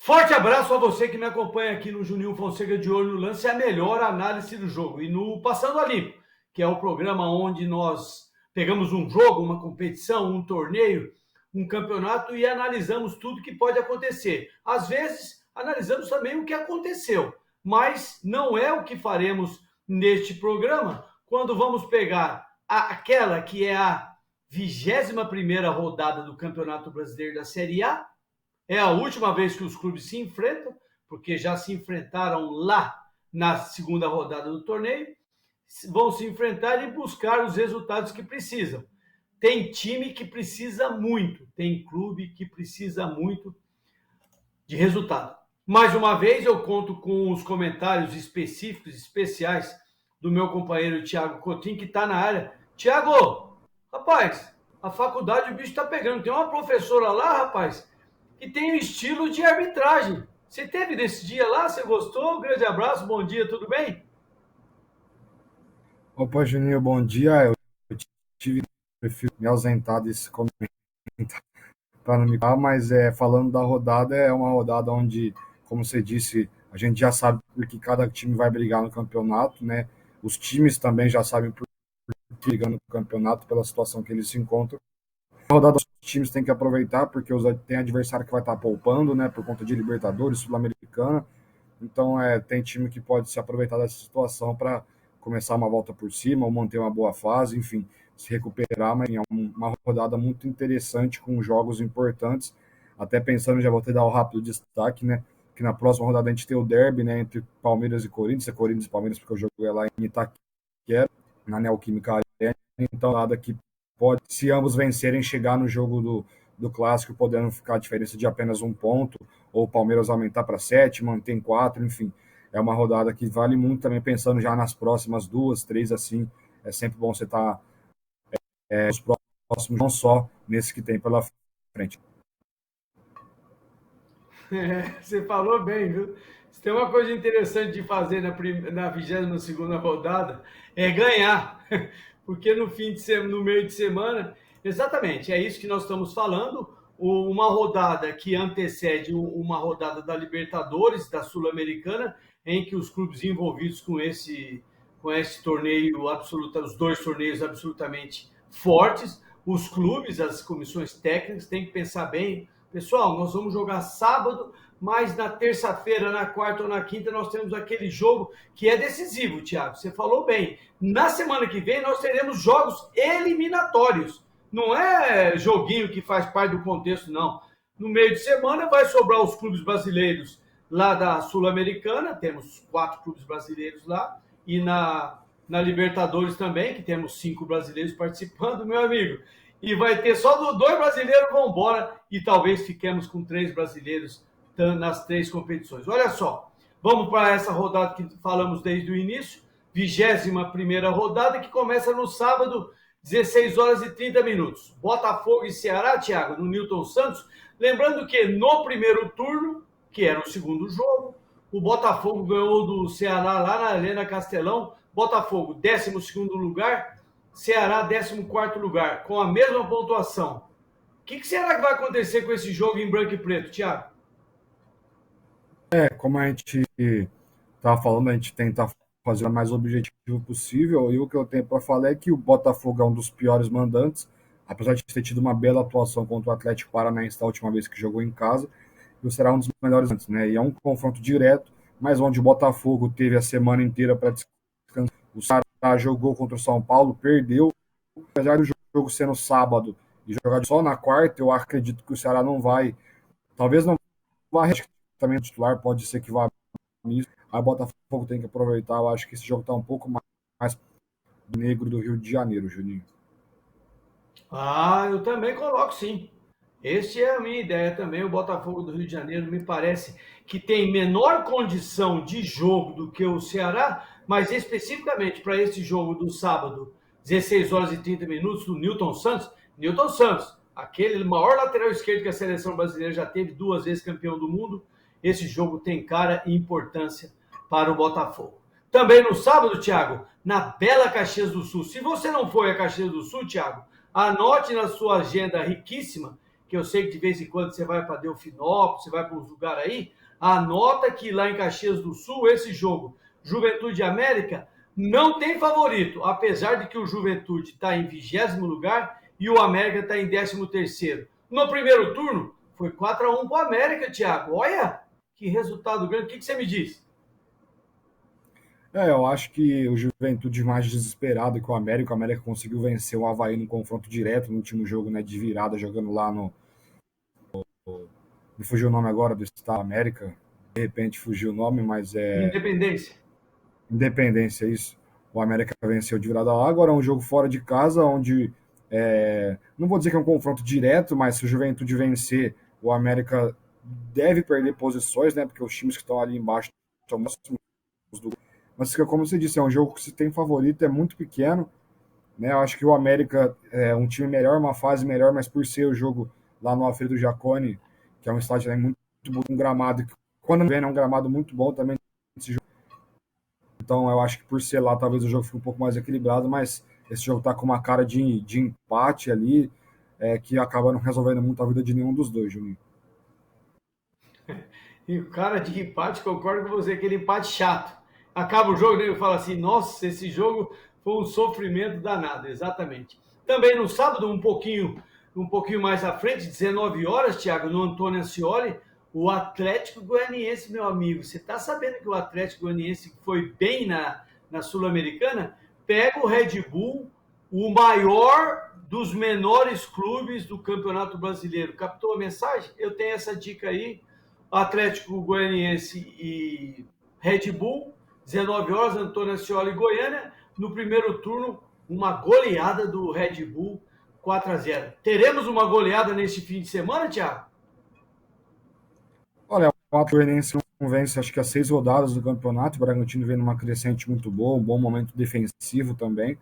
Forte abraço a você que me acompanha aqui no Juninho Fonseca de Olho no Lance, a melhor análise do jogo. E no Passando a Limpo, que é o programa onde nós pegamos um jogo, uma competição, um torneio, um campeonato e analisamos tudo que pode acontecer. Às vezes, analisamos também o que aconteceu, mas não é o que faremos neste programa quando vamos pegar aquela que é a 21ª rodada do Campeonato Brasileiro da Série A. É a última vez que os clubes se enfrentam, porque já se enfrentaram lá na segunda rodada do torneio. Vão se enfrentar e buscar os resultados que precisam. Tem time que precisa muito, tem clube que precisa muito de resultado. Mais uma vez, eu conto com os comentários específicos, especiais, do meu companheiro Thiago Coutinho, que está na área. Thiago, rapaz, a faculdade o bicho está pegando. Tem uma professora lá, rapaz, que tem o estilo de arbitragem. Você teve nesse dia lá? Você gostou? Um grande abraço, bom dia, tudo bem? Opa, Juninho, bom dia. Eu tive, prefiro me ausentar desse comentário para não me falar, mas falando da rodada, é uma rodada onde, como você disse, a gente já sabe que cada time vai brigar no campeonato, né? Os times também já sabem por que brigando no campeonato, pela situação que eles se encontram. A rodada os times têm que aproveitar, porque tem adversário que vai estar poupando, né? Por conta de Libertadores, Sul-Americana. Então, tem time que pode se aproveitar dessa situação para começar uma volta por cima ou manter uma boa fase, enfim, se recuperar. Mas é uma rodada muito interessante com jogos importantes. Até pensando, já vou te dar o rápido destaque, né? Que na próxima rodada a gente tem o derby, né? Entre Palmeiras e Corinthians, Corinthians e Palmeiras, porque o jogo é lá em Itaquera, na Neoquímica Arena. Então, nada que pode, se ambos vencerem, chegar no jogo do clássico, podendo ficar a diferença de apenas um ponto, ou o Palmeiras aumentar para 7, manter em 4, enfim. É uma rodada que vale muito também, pensando já nas próximas 2, 3, assim. É sempre bom você estar nos próximos, não só nesse que tem pela frente. Você falou bem, viu? Se tem uma coisa interessante de fazer na 22ª rodada, é ganhar. Porque no fim de semana, no meio de semana, exatamente, é isso que nós estamos falando. Uma rodada que antecede uma rodada da Libertadores, da Sul-Americana, em que os clubes envolvidos com esse torneio absoluto, os dois torneios absolutamente fortes, os clubes, as comissões técnicas têm que pensar bem. Pessoal, nós vamos jogar sábado, mas na terça-feira, na quarta ou na quinta, nós temos aquele jogo que é decisivo, Thiago. Você falou bem. Na semana que vem, nós teremos jogos eliminatórios. Não é joguinho que faz parte do contexto, não. No meio de semana, vai sobrar os clubes brasileiros lá da Sul-Americana, temos 4 clubes brasileiros lá, e na Libertadores também, que temos 5 brasileiros participando, meu amigo. E vai ter só 2 brasileiros vão embora e talvez fiquemos com 3 brasileiros nas 3 competições. Olha só, vamos para essa rodada que falamos desde o início, 21ª rodada, que começa no sábado, 16 horas e 30 minutos. Botafogo e Ceará, Thiago, no Newton Santos. Lembrando que no primeiro turno, que era o segundo jogo, o Botafogo ganhou do Ceará lá na Arena Castelão. Botafogo, 12º lugar, Ceará, 14º lugar, com a mesma pontuação. O que será que vai acontecer com esse jogo em branco e preto, Thiago? Como a gente estava falando, a gente tenta fazer o mais objetivo possível, e o que eu tenho para falar é que o Botafogo é um dos piores mandantes, apesar de ter tido uma bela atuação contra o Atlético Paranaense da última vez que jogou em casa, e será um dos melhores antes, né? E é um confronto direto, mas onde o Botafogo teve a semana inteira para descansar. O Ceará jogou contra o São Paulo, perdeu, apesar do jogo sendo sábado e jogar só na quarta, eu acredito que o Ceará não vai, talvez não vá, também o titular pode ser que vá nisso. Aí o Botafogo tem que aproveitar. Eu acho que esse jogo está um pouco mais negro do Rio de Janeiro, Juninho. Ah, eu também coloco sim. Este é a minha ideia também. O Botafogo do Rio de Janeiro me parece que tem menor condição de jogo do que o Ceará, mas especificamente para esse jogo do sábado, 16 horas e 30 minutos, do Newton Santos. Newton Santos, aquele maior lateral esquerdo que a seleção brasileira já teve, 2 vezes campeão do mundo. Esse jogo tem cara e importância para o Botafogo. Também no sábado, Thiago, na bela Caxias do Sul. Se você não foi a Caxias do Sul, Thiago, anote na sua agenda riquíssima que eu sei que de vez em quando você vai para Delfinópolis, você vai para uns lugares aí, anota que lá em Caxias do Sul, esse jogo, Juventude América, não tem favorito, apesar de que o Juventude está em 20º lugar e o América está em 13º. No primeiro turno, foi 4-1 para o América, Thiago. Olha que resultado grande. O que você me diz? Eu acho que o Juventude mais desesperado que o América conseguiu vencer o Avaí no confronto direto no último jogo, né, de virada, jogando lá no... Me fugiu o nome agora do estado América, de repente fugiu o nome, mas é Independência. Independência, isso. O América venceu de virada lá, agora é um jogo fora de casa, onde, não vou dizer que é um confronto direto, mas se o Juventude vencer, o América deve perder posições, né, porque os times que estão ali embaixo estão próximos do... Mas, como você disse, é um jogo que se tem favorito, é muito pequeno, né? Eu acho que o América é um time melhor, uma fase melhor, mas por ser o jogo lá no Alfredo Jaconi, que é um estádio também muito bom, um gramado que, quando vem, é um gramado muito bom também. Então, eu acho que por ser lá, talvez o jogo fique um pouco mais equilibrado, mas esse jogo tá com uma cara de empate ali, que acaba não resolvendo muito a vida de nenhum dos dois, Juninho. E o cara de empate, concordo com você, aquele empate chato. Acaba o jogo, né? Eu falo assim, nossa, esse jogo foi um sofrimento danado, exatamente. Também no sábado, um pouquinho mais à frente, 19 horas, Thiago, no Antônio Ascioli, o Atlético Goianiense, meu amigo. Você está sabendo que o Atlético Goianiense foi bem na Sul-Americana? Pega o Red Bull, o maior dos menores clubes do Campeonato Brasileiro. Captou a mensagem? Eu tenho essa dica aí. Atlético Goianiense e Red Bull, 19 horas, Antônio Ascioli e Goiânia. No primeiro turno, uma goleada do Red Bull, 4-0. Teremos uma goleada neste fim de semana, Thiago? Olha, o Atlético Goianiense não vence, acho que as 6 rodadas do campeonato, o Bragantino vem numa crescente muito boa, um bom momento defensivo também,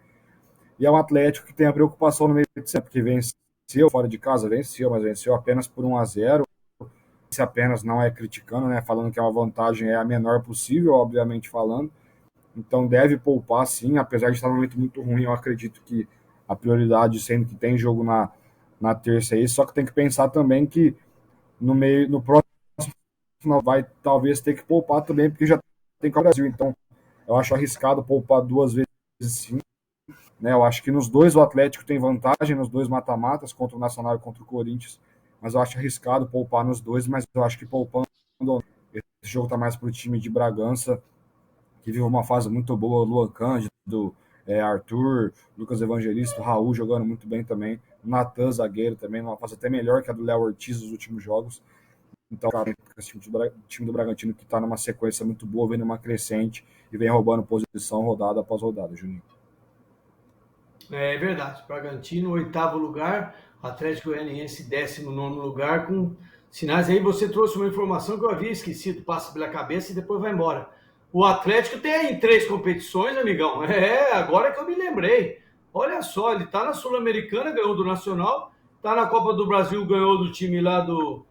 e é um Atlético que tem a preocupação no meio de semana, porque venceu fora de casa, venceu, mas venceu apenas por 1-0, se apenas não é criticando, né, falando que é uma vantagem é a menor possível, obviamente falando, então deve poupar sim, apesar de estar num momento muito ruim, eu acredito que a prioridade, sendo que tem jogo na terça aí, só que tem que pensar também que no próximo vai talvez ter que poupar também, porque já tem Copa do Brasil, então eu acho arriscado poupar 2 vezes sim, né? Eu acho que nos dois o Atlético tem vantagem, nos dois mata-matas, contra o Nacional e contra o Corinthians, mas eu acho arriscado poupar nos dois, mas eu acho que poupando, esse jogo tá mais pro time de Bragança, que vive uma fase muito boa, Luan Cândido, Arthur, Lucas Evangelista, Raul jogando muito bem também, Natan zagueiro também, numa fase até melhor que a do Léo Ortiz nos últimos jogos. Então, esse time do Bragantino que está numa sequência muito boa, vem numa crescente e vem roubando posição rodada após rodada, Juninho. É verdade. Bragantino, 8º lugar, Atlético Goianiense, 19º lugar, com sinais aí. Você trouxe uma informação que eu havia esquecido, passa pela cabeça e depois vai embora. O Atlético tem 3 competições, amigão. Agora que eu me lembrei. Olha só, ele está na Sul-Americana, ganhou do Nacional, está na Copa do Brasil, ganhou do time lá do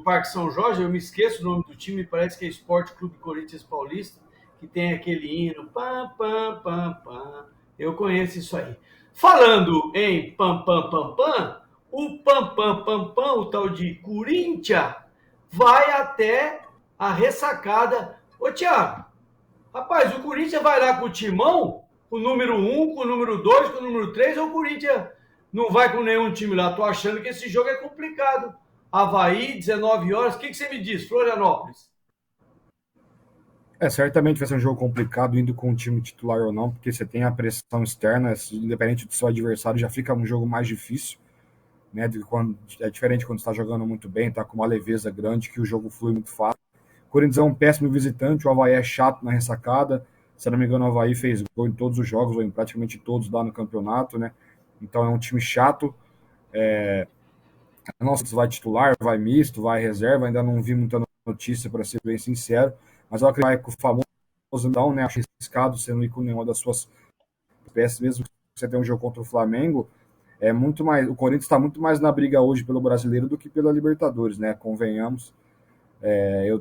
Parque São Jorge. Eu me esqueço o nome do time, parece que é Esporte Clube Corinthians Paulista, que tem aquele hino, pam, pam, pam, pam. Eu conheço isso aí. Falando em pam, pam, pam, pam, o pam, pam, pam, pam, o tal de Corinthians, vai até a ressacada. Ô, Thiago, rapaz, o Corinthians vai lá com o Timão, com o número 1, com o número 2, com o número 3, ou o Corinthians não vai com nenhum time lá? Tô achando que esse jogo é complicado. Avaí, 19 horas. O que você me diz, Florianópolis? Certamente vai ser um jogo complicado indo com o time titular ou não, porque você tem a pressão externa, independente do seu adversário, já fica um jogo mais difícil, né? É diferente quando está jogando muito bem, tá com uma leveza grande, que o jogo flui muito fácil. O Corinthians é um péssimo visitante, o Avaí é chato na ressacada, se não me engano o Avaí fez gol em todos os jogos, ou em praticamente todos lá no campeonato, né? Então é um time chato, nossa, vai titular, vai misto, vai reserva, ainda não vi muita notícia, para ser bem sincero, mas eu acredito que vai com o famoso não, né? Acho arriscado você não ir com nenhuma das suas peças, mesmo que você tenha um jogo contra o Flamengo, é muito mais. O Corinthians está muito mais na briga hoje pelo brasileiro do que pela Libertadores, né? Convenhamos.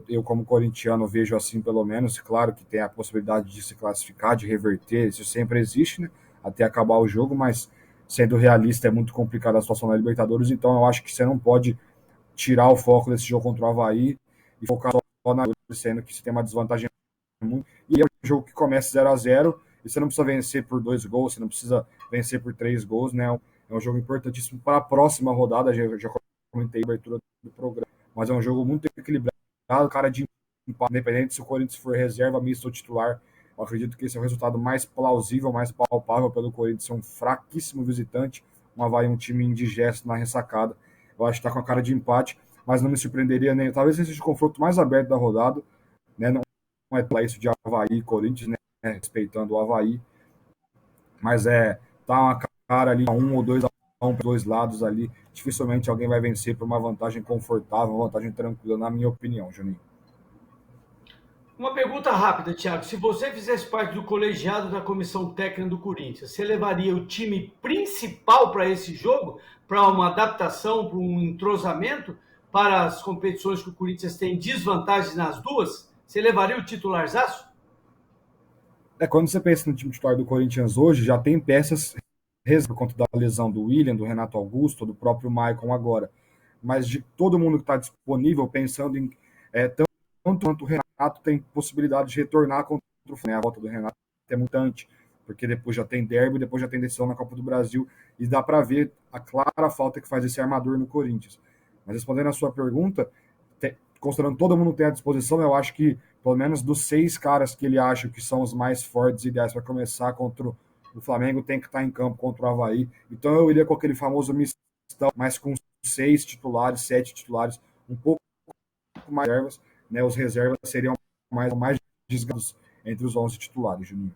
Eu, como corintiano, vejo assim, pelo menos. Claro que tem a possibilidade de se classificar, de reverter, isso sempre existe, né? Até acabar o jogo, mas sendo realista, é muito complicada a situação na Libertadores, então eu acho que você não pode tirar o foco desse jogo contra o Avaí e focar só na sendo que você tem uma desvantagem muito. E é um jogo que começa 0-0 e você não precisa vencer por 2 gols, você não precisa vencer por 3 gols, né? É um jogo importantíssimo para a próxima rodada, já comentei a abertura do programa, mas é um jogo muito equilibrado, cara de empate, independente se o Corinthians for reserva, misto ou titular. Eu acredito que esse é o resultado mais plausível, mais palpável pelo Corinthians ser um fraquíssimo visitante, um Avaí, um time indigesto na ressacada. Eu acho que está com a cara de empate, mas não me surpreenderia nem. Talvez esse seja o confronto mais aberto da rodada, né? Não é para isso de Avaí e Corinthians, né? Respeitando o Avaí, mas tá uma cara ali, 1 ou 2 para dois lados ali. Dificilmente alguém vai vencer por uma vantagem confortável, uma vantagem tranquila, na minha opinião, Juninho. Uma pergunta rápida, Thiago. Se você fizesse parte do colegiado da comissão técnica do Corinthians, você levaria o time principal para esse jogo? Para uma adaptação, para um entrosamento para as competições que o Corinthians tem desvantagens nas duas? Você levaria o titularzaço? Quando você pensa no time titular do Corinthians hoje, já tem peças por conta da lesão do William, do Renato Augusto, do próprio Maicon agora. Mas de todo mundo que está disponível, pensando em tanto quanto o Renato tem possibilidade de retornar contra o Flamengo, né? A volta do Renato é mutante, porque depois já tem derby, depois já tem decisão na Copa do Brasil, e dá para ver a clara falta que faz esse armador no Corinthians. Mas respondendo a sua pergunta, considerando todo mundo tem à disposição, eu acho que pelo menos dos 6 caras que ele acha que são os mais fortes e ideais para começar contra o Flamengo, tem que estar em campo contra o Avaí. Então eu iria com aquele famoso mistão, mas com 6 titulares, 7 titulares, um pouco mais reservas, né? Os reservas seriam mais desgastados entre os 11 titulares, Juninho.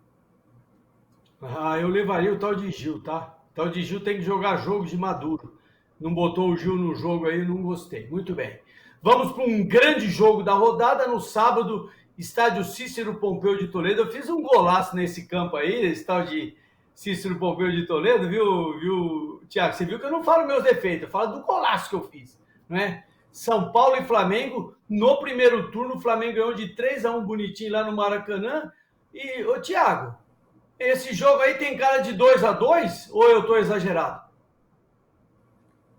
Eu levaria o tal de Gil, tá? O tal de Gil tem que jogar jogo de Maduro. Não botou o Gil no jogo aí, não gostei. Muito bem. Vamos para um grande jogo da rodada no sábado, estádio Cícero Pompeu de Toledo. Eu fiz um golaço nesse campo aí, esse tal de Cícero Pompeu de Toledo, viu, Thiago? Você viu que eu não falo meus defeitos, eu falo do golaço que eu fiz, não é? São Paulo e Flamengo, no primeiro turno, o Flamengo ganhou de 3-1 bonitinho lá no Maracanã. E, ô Thiago, esse jogo aí tem cara de 2-2 ou eu tô exagerado?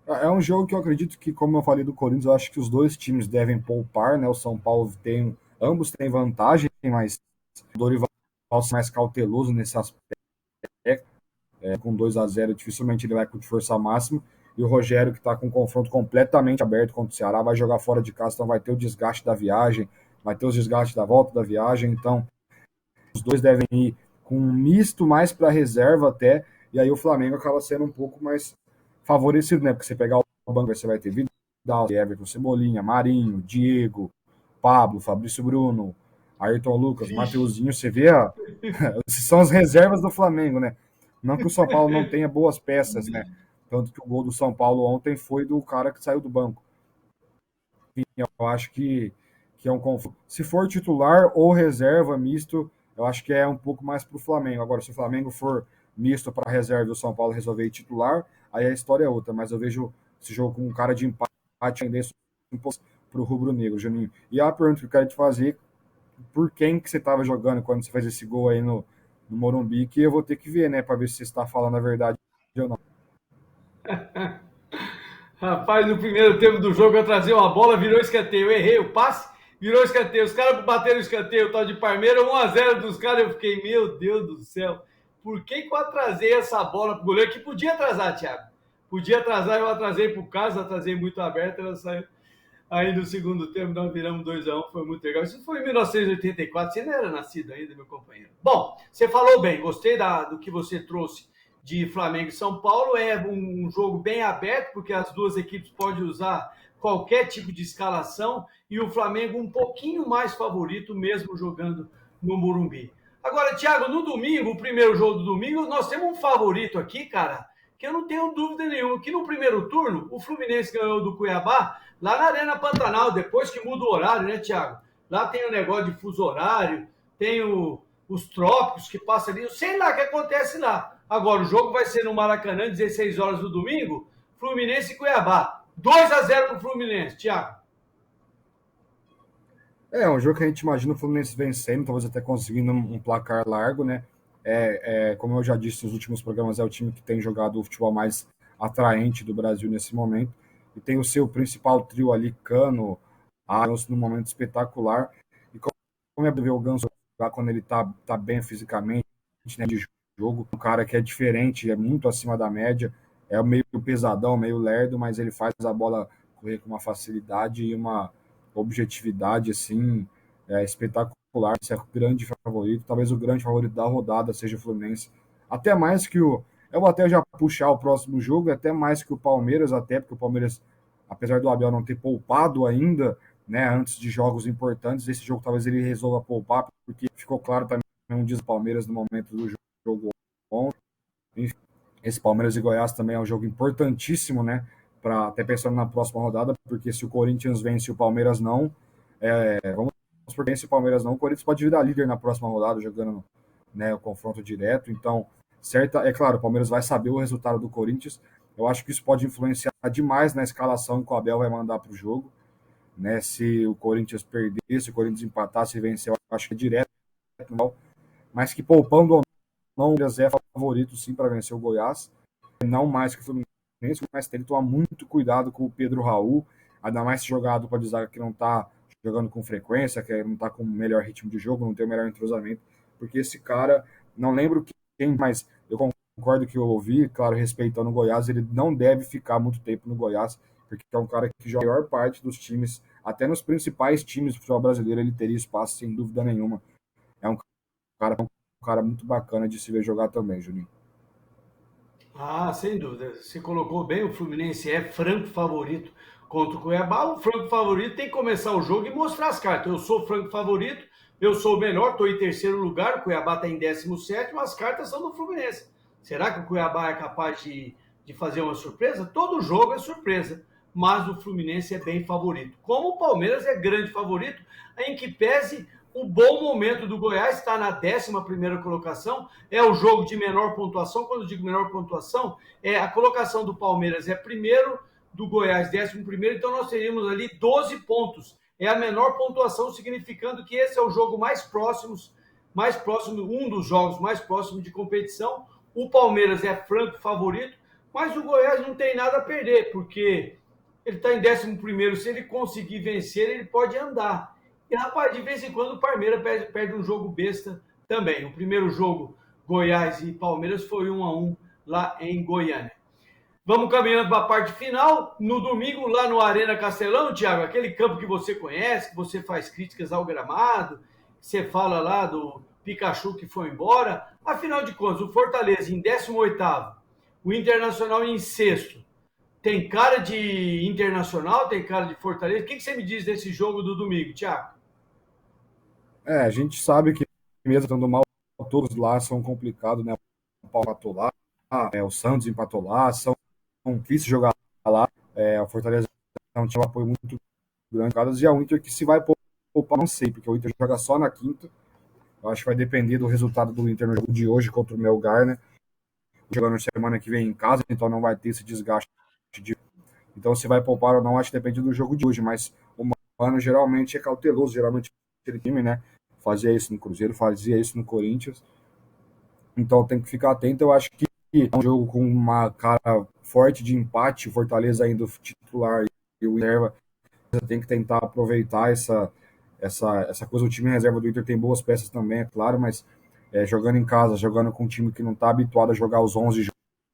É um jogo que eu acredito que, como eu falei do Corinthians, eu acho que os dois times devem poupar, né? O São Paulo ambos têm vantagem, mas o Dorival é mais cauteloso nesse aspecto. Com 2-0, dificilmente ele vai com força máxima. E o Rogério, que está com um confronto completamente aberto contra o Ceará, vai jogar fora de casa, então vai ter o desgaste da viagem, vai ter os desgastes da volta da viagem. Então, os dois devem ir com um misto mais para reserva até, e aí o Flamengo acaba sendo um pouco mais favorecido, né? Porque você pegar o banco, você vai ter Vidal, Everton, Cebolinha, Marinho, Diego, Pablo, Fabrício Bruno, Ayrton Lucas, Mateuzinho, você vê são as reservas do Flamengo, né? Não que o São Paulo não tenha boas peças, né? Tanto que o gol do São Paulo ontem foi do cara que saiu do banco. Enfim, eu acho que é um confronto. Se for titular ou reserva, misto, eu acho que é um pouco mais para o Flamengo. Agora, se o Flamengo for misto para reserva e o São Paulo resolver ir titular, aí a história é outra. Mas eu vejo esse jogo com um cara de empate ainda para o rubro-negro, Juninho. E a pergunta que eu quero te fazer, por quem que você estava jogando quando você fez esse gol aí no Morumbi, que eu vou ter que ver, né, para ver se você está falando a verdade ou não. Rapaz, no primeiro tempo do jogo eu trazia uma bola, virou escanteio. Eu errei o passe, virou escanteio. Os caras bateram o escanteio, o tal de Parmeira, 1-0 dos caras. Eu fiquei, meu Deus do céu, por que eu atrasei essa bola pro goleiro? Que podia atrasar, Thiago. Podia atrasar, eu atrasei pro caso, atrasei muito aberto, ela saiu. Aí no segundo tempo nós viramos 2-1, foi muito legal. Isso foi em 1984, você não era nascido ainda, meu companheiro. Bom, você falou bem, gostei do que você trouxe de Flamengo e São Paulo. É um jogo bem aberto, porque as duas equipes podem usar qualquer tipo de escalação e o Flamengo um pouquinho mais favorito, mesmo jogando no Morumbi. Agora, Thiago, no domingo, o primeiro jogo do domingo, nós temos um favorito aqui, cara, que eu não tenho dúvida nenhuma, que no primeiro turno, o Fluminense ganhou do Cuiabá, lá na Arena Pantanal, depois que muda o horário, né, Thiago? Lá tem o negócio de fuso horário, tem os trópicos que passa ali, eu sei lá o que acontece lá. Agora, o jogo vai ser no Maracanã, 16 horas do domingo, Fluminense e Cuiabá. 2-0 pro Fluminense, Thiago. É um jogo que a gente imagina o Fluminense vencendo, talvez até conseguindo um placar largo, né? como eu já disse nos últimos programas, é o time que tem jogado o futebol mais atraente do Brasil nesse momento. E tem o seu principal trio ali, Cano, Ganso, num momento espetacular. E como é ver o Ganso jogar quando ele tá bem fisicamente, né, de jogo, um cara que é diferente, é muito acima da média, é meio pesadão, meio lerdo, mas ele faz a bola correr com uma facilidade e uma objetividade assim, espetacular. Esse é o grande favorito, talvez o grande favorito da rodada seja o Fluminense, até mais que o. Eu vou até já puxar o próximo jogo, até mais que o Palmeiras, até porque o Palmeiras, apesar do Abel não ter poupado ainda, né, antes de jogos importantes, esse jogo talvez ele resolva poupar, porque ficou claro também um diz Palmeiras no momento do jogo ontem. Esse Palmeiras e Goiás também é um jogo importantíssimo, né? Para até pensando na próxima rodada, porque se o Corinthians vence e o Palmeiras não, vamos por vence o Palmeiras não, o Corinthians pode virar líder na próxima rodada, jogando, né, o confronto direto. Então, é claro, o Palmeiras vai saber o resultado do Corinthians. Eu acho que isso pode influenciar demais na escalação que o Abel vai mandar para o jogo, né? Se o Corinthians perder, se o Corinthians empatar, se vencer, eu acho que é direto, mas que poupando ou não, o Palmeiras é favorito sim para vencer o Goiás, não mais que o Fluminense, mas tem que tomar muito cuidado com o Pedro Raul, ainda mais se jogar a dupla de zaga que não está jogando com frequência, que não está com o melhor ritmo de jogo, não tem o melhor entrosamento, porque esse cara, não lembro quem, mas eu concordo que eu ouvi, claro, respeitando o Goiás, ele não deve ficar muito tempo no Goiás, porque é um cara que joga a maior parte dos times, até nos principais times do futebol brasileiro ele teria espaço, sem dúvida nenhuma. É um cara muito bacana de se ver jogar também, Juninho. Ah, sem dúvida. Você colocou bem, o Fluminense é franco favorito contra o Cuiabá. O franco favorito tem que começar o jogo e mostrar as cartas. Eu sou franco favorito, eu sou o melhor, estou em terceiro lugar, o Cuiabá está em 17º, as cartas são do Fluminense. Será que o Cuiabá é capaz de fazer uma surpresa? Todo jogo é surpresa, mas o Fluminense é bem favorito. Como o Palmeiras é grande favorito, em que pese o bom momento do Goiás, está na 11ª colocação, é o jogo de menor pontuação. Quando eu digo menor pontuação, a colocação do Palmeiras é primeiro, do Goiás 11º, então nós teríamos ali 12 pontos. É a menor pontuação, significando que esse é o jogo mais próximo, um dos jogos mais próximos de competição. O Palmeiras é franco favorito, mas o Goiás não tem nada a perder, porque ele está em 11º, se ele conseguir vencer, ele pode andar. E, rapaz, de vez em quando o Palmeiras perde um jogo besta também. O primeiro jogo, Goiás e Palmeiras, foi 1-1 lá em Goiânia. Vamos caminhando para a parte final. No domingo, lá no Arena Castelão, Thiago, aquele campo que você conhece, que você faz críticas ao gramado, que você fala lá do Pikachu que foi embora. Afinal de contas, o Fortaleza em 18º, o Internacional em 6º. Tem cara de Internacional, tem cara de Fortaleza. O que você me diz desse jogo do domingo, Thiago? A gente sabe que mesmo estando mal, todos lá são complicados, né? O Paulo empatou lá, o Santos empatou lá, são difíceis jogar lá. O Fortaleza não tinha um apoio muito grande. E a Inter que se vai poupar, não sei, porque o Inter joga só na quinta. Eu acho que vai depender do resultado do Inter no jogo de hoje contra o Melgar, né? Jogando semana que vem em casa, então não vai ter esse desgaste. Então, se vai poupar ou não, acho que depende do jogo de hoje. Mas o Mano geralmente é cauteloso, geralmente aquele time, né? Fazia isso no Cruzeiro, fazia isso no Corinthians. Então tem que ficar atento. Eu acho que é um jogo com uma cara forte de empate. O Fortaleza ainda titular e o reserva tem que tentar aproveitar essa coisa. O time reserva do Inter tem boas peças também, é claro, mas jogando em casa, jogando com um time que não está habituado a jogar os 11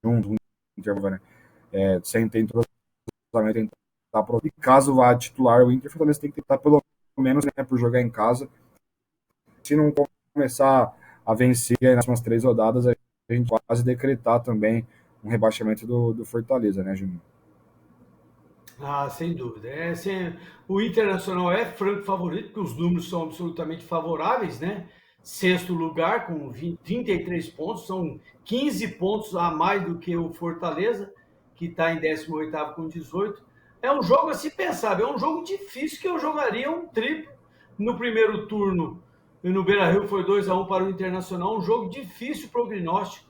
juntos, né? Sem ter entrosamento, e caso vá titular o Inter, o Fortaleza tem que tentar pelo menos, né, por jogar em casa. Se não começar a vencer nas próximas 3 rodadas, a gente quase decretar também um rebaixamento do Fortaleza, né, Juninho? Ah, sem dúvida. O Internacional é franco favorito, porque os números são absolutamente favoráveis, né? Sexto lugar com 33 pontos, são 15 pontos a mais do que o Fortaleza, que está em 18º com 18. É um jogo a se pensar, é um jogo difícil, que eu jogaria um triplo no primeiro turno. E no Beira-Rio foi 2-1 para o Internacional, um jogo difícil prognóstico.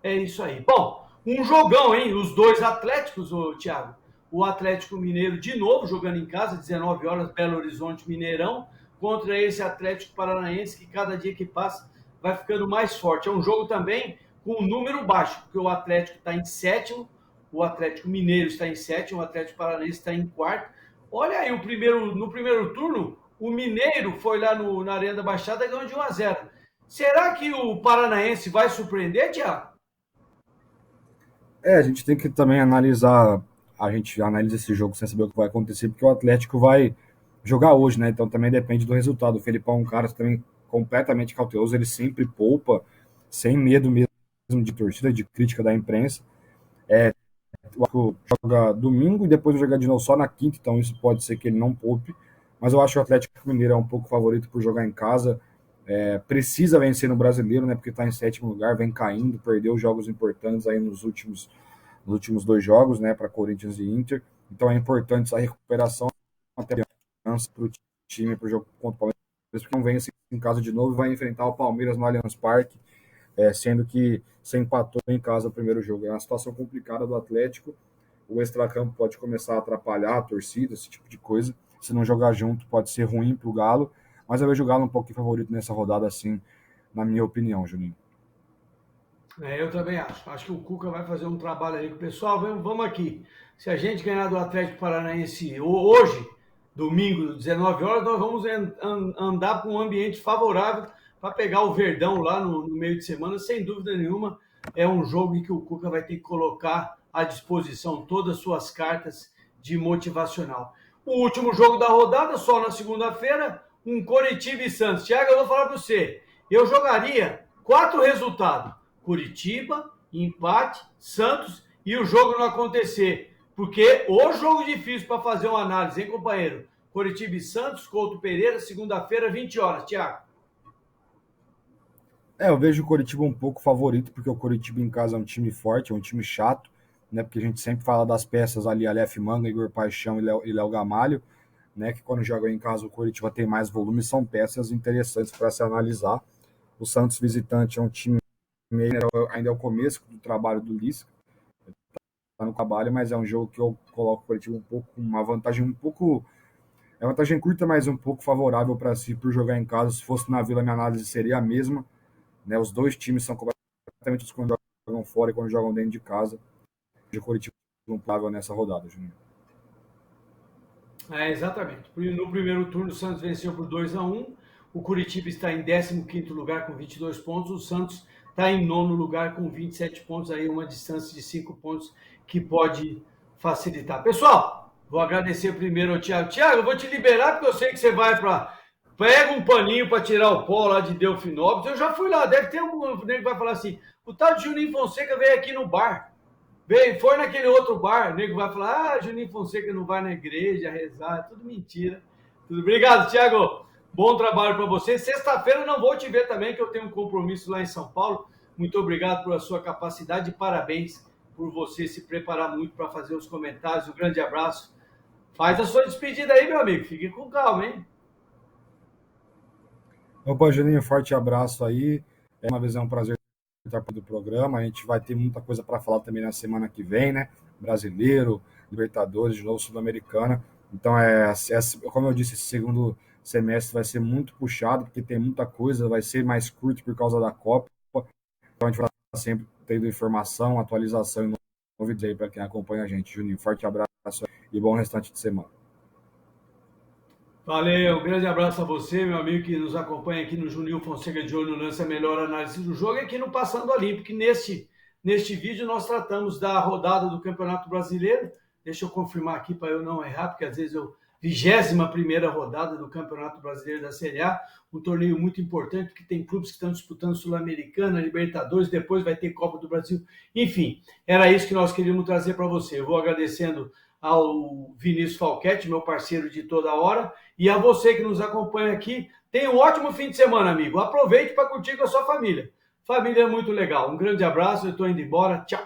É isso aí. Bom, um jogão, hein? Os dois Atléticos, Thiago. O Atlético Mineiro de novo jogando em casa, 19 horas, Belo Horizonte, Mineirão, contra esse Atlético Paranaense que cada dia que passa vai ficando mais forte. É um jogo também com um número baixo, porque o Atlético está em sétimo, o Atlético Mineiro está em sétimo, o Atlético Paranaense está em quarto. Olha aí, no primeiro turno, o Mineiro foi lá na Arena da Baixada e ganhou de 1-0. Será que o Paranaense vai surpreender, Thiago? A gente tem que também analisar, a gente analisa esse jogo sem saber o que vai acontecer, porque o Atlético vai jogar hoje, né? Então também depende do resultado. O Felipão é um cara também completamente cauteloso, ele sempre poupa, sem medo mesmo de torcida, de crítica da imprensa. O Atlético joga domingo e depois vai jogar de novo só na quinta, então isso pode ser que ele não poupe. Mas eu acho que o Atlético Mineiro é um pouco favorito por jogar em casa. Precisa vencer no Brasileiro, né? Porque está em sétimo lugar, vem caindo, perdeu jogos importantes aí nos últimos 2 jogos, né? Para Corinthians e Inter. Então é importante essa recuperação até para o time, para o jogo contra o Palmeiras, porque não vem assim em casa de novo e vai enfrentar o Palmeiras no Allianz Parque, sendo que você empatou em casa o primeiro jogo. É uma situação complicada do Atlético. O extracampo pode começar a atrapalhar a torcida, esse tipo de coisa. Se não jogar junto, pode ser ruim para o Galo. Mas eu vejo o Galo um pouquinho favorito nessa rodada, assim, na minha opinião, Juninho. Eu também acho. Acho que o Cuca vai fazer um trabalho aí com o pessoal. Vamos aqui. Se a gente ganhar do Atlético Paranaense hoje, domingo, 19 horas, nós vamos andar com um ambiente favorável para pegar o Verdão lá no meio de semana. Sem dúvida nenhuma, é um jogo em que o Cuca vai ter que colocar à disposição todas as suas cartas de motivacional. O último jogo da rodada, só na segunda-feira, um Coritiba e Santos. Thiago, eu vou falar para você. Eu jogaria 4 resultados. Curitiba, empate, Santos e o jogo não acontecer. Porque o jogo difícil para fazer uma análise, hein, companheiro? Curitiba e Santos, Couto Pereira, segunda-feira, 20 horas. Thiago. Eu vejo o Coritiba um pouco favorito, porque o Coritiba em casa é um time forte, é um time chato, né? Porque a gente sempre fala das peças ali, Aleph Manga, Igor Paixão e Léo Gamalho, né? Que quando joga em casa o Coritiba tem mais volume, são peças interessantes para se analisar. O Santos visitante é um time ainda é o começo do trabalho do Lisca, tá no trabalho, mas é um jogo que eu coloco o Coritiba um pouco, uma vantagem um pouco, é uma vantagem curta, mas um pouco favorável para si por jogar em casa. Se fosse na Vila, minha análise seria a mesma, né? Os dois times são completamente quando jogam fora e quando jogam dentro de casa. O Coritiba não paga nessa rodada, Juninho. Exatamente. No primeiro turno, o Santos venceu por 2-1. O Curitiba está em 15º lugar com 22 pontos. O Santos está em 9º lugar com 27 pontos. Aí uma distância de 5 pontos que pode facilitar. Pessoal, vou agradecer primeiro ao Thiago. Thiago, eu vou te liberar porque eu sei que você vai para... Pega um paninho para tirar o pó lá de Delfinópolis. Eu já fui lá. Deve ter algum que vai falar assim, o tal de Juninho Fonseca veio aqui no bar. Foi naquele outro bar, o nego vai falar, Juninho Fonseca não vai na igreja rezar, tudo mentira. Obrigado, Thiago. Bom trabalho para você. Sexta-feira não vou te ver também, que eu tenho um compromisso lá em São Paulo. Muito obrigado pela sua capacidade e parabéns por você se preparar muito para fazer os comentários. Um grande abraço. Faz a sua despedida aí, meu amigo. Fique com calma, hein? Opa, Juninho, forte abraço aí. Uma vez é um prazer estar do programa. A gente vai ter muita coisa para falar também na semana que vem, né? Brasileiro, Libertadores, de novo Sul-Americana. Então, como eu disse, esse segundo semestre vai ser muito puxado, porque tem muita coisa, vai ser mais curto por causa da Copa. Então, a gente vai estar sempre tendo informação, atualização e novidades aí para quem acompanha a gente. Juninho, forte abraço e bom restante de semana. Valeu, um grande abraço a você, meu amigo que nos acompanha aqui no Juninho Fonseca de Olho no Lance, a melhor análise do jogo, e aqui no Passando a Limpo, que neste vídeo nós tratamos da rodada do Campeonato Brasileiro. Deixa eu confirmar aqui para eu não errar, porque às vezes 21ª rodada do Campeonato Brasileiro da Série A, um torneio muito importante, porque tem clubes que estão disputando Sul-Americana, Libertadores, depois vai ter Copa do Brasil. Enfim, era isso que nós queríamos trazer para você. Eu vou agradecendo ao Vinícius Falquete, meu parceiro de toda hora, e a você que nos acompanha aqui. Tenha um ótimo fim de semana, amigo. Aproveite para curtir com a sua família. Família é muito legal. Um grande abraço, eu estou indo embora. Tchau.